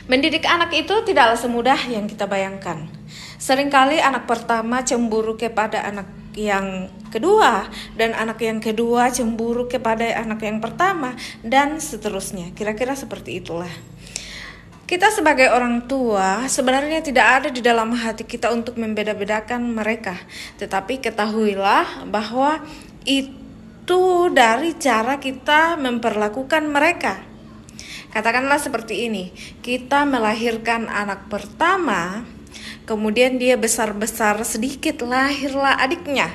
Mendidik anak itu tidaklah semudah yang kita bayangkan. Seringkali anak pertama cemburu kepada anak yang kedua, dan anak yang kedua cemburu kepada anak yang pertama, dan seterusnya. Kira-kira seperti itulah. Kita sebagai orang tua sebenarnya tidak ada di dalam hati kita untuk membeda-bedakan mereka. Tetapi ketahuilah bahwa itu dari cara kita memperlakukan mereka. Katakanlah seperti ini, kita melahirkan anak pertama, kemudian dia besar-besar sedikit, lahirlah adiknya.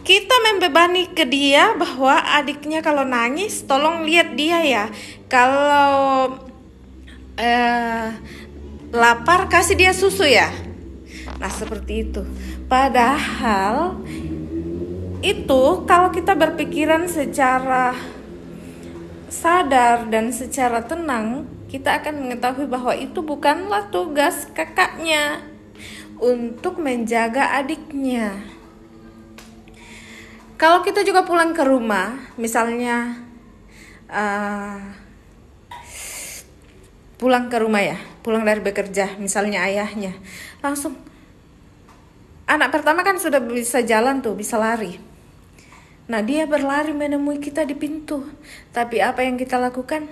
Kita membebani ke dia bahwa adiknya kalau nangis, tolong lihat dia ya. Kalau lapar, kasih dia susu ya. Nah seperti itu. Padahal itu kalau kita berpikiran secara sadar dan secara tenang, kita akan mengetahui bahwa itu bukanlah tugas kakaknya untuk menjaga adiknya. Kalau kita juga pulang ke rumah, misalnya pulang ke rumah ya, pulang dari bekerja, misalnya ayahnya, langsung anak pertama kan sudah bisa jalan tuh, bisa lari. Nah dia berlari menemui kita di pintu. Tapi apa yang kita lakukan?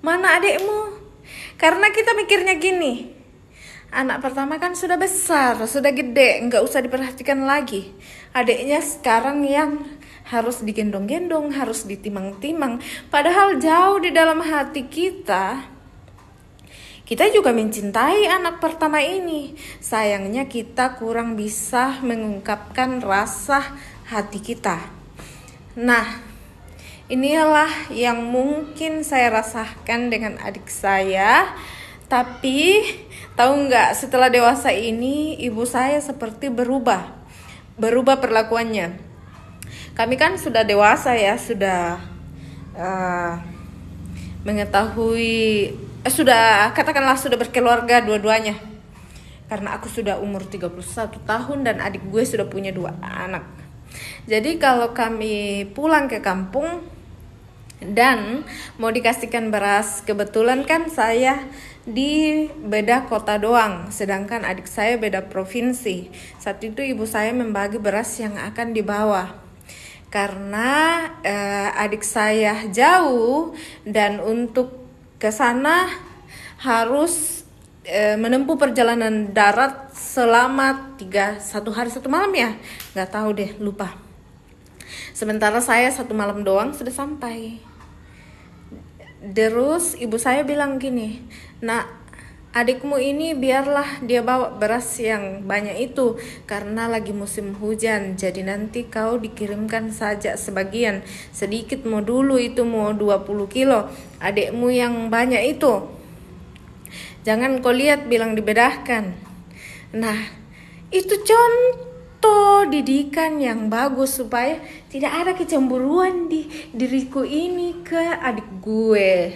Mana adikmu? Karena kita mikirnya gini, anak pertama kan sudah besar, sudah gede, nggak usah diperhatikan lagi. Adiknya sekarang yang harus digendong-gendong, harus ditimang-timang. Padahal jauh di dalam hati kita juga mencintai anak pertama ini. Sayangnya kita kurang bisa mengungkapkan rasa hati kita. Nah, inilah yang mungkin saya rasakan dengan adik saya. Tapi tahu nggak, setelah dewasa ini ibu saya seperti berubah perlakuannya. Kami kan sudah dewasa ya, sudah mengetahui, sudah katakanlah sudah berkeluarga dua-duanya. Karena aku sudah umur 31 tahun dan adik gue sudah punya 2 anak. Jadi kalau kami pulang ke kampung dan mau dikasihkan beras, kebetulan kan saya di beda kota doang, sedangkan adik saya beda provinsi. Saat itu ibu saya membagi beras yang akan dibawa. Karena adik saya jauh dan untuk ke sana harus menempuh perjalanan darat selama 1 hari 1 malam ya, nggak tahu deh, lupa. Sementara saya 1 malam doang sudah sampai. Terus ibu saya bilang gini, nak, adikmu ini biarlah dia bawa beras yang banyak itu karena lagi musim hujan, jadi nanti kau dikirimkan saja sebagian, sedikit mau dulu, itu mau 20 kilo, adikmu yang banyak itu jangan kau lihat, bilang dibedahkan. Nah itu contoh didikan yang bagus supaya tidak ada kecemburuan di diriku ini ke adik gue.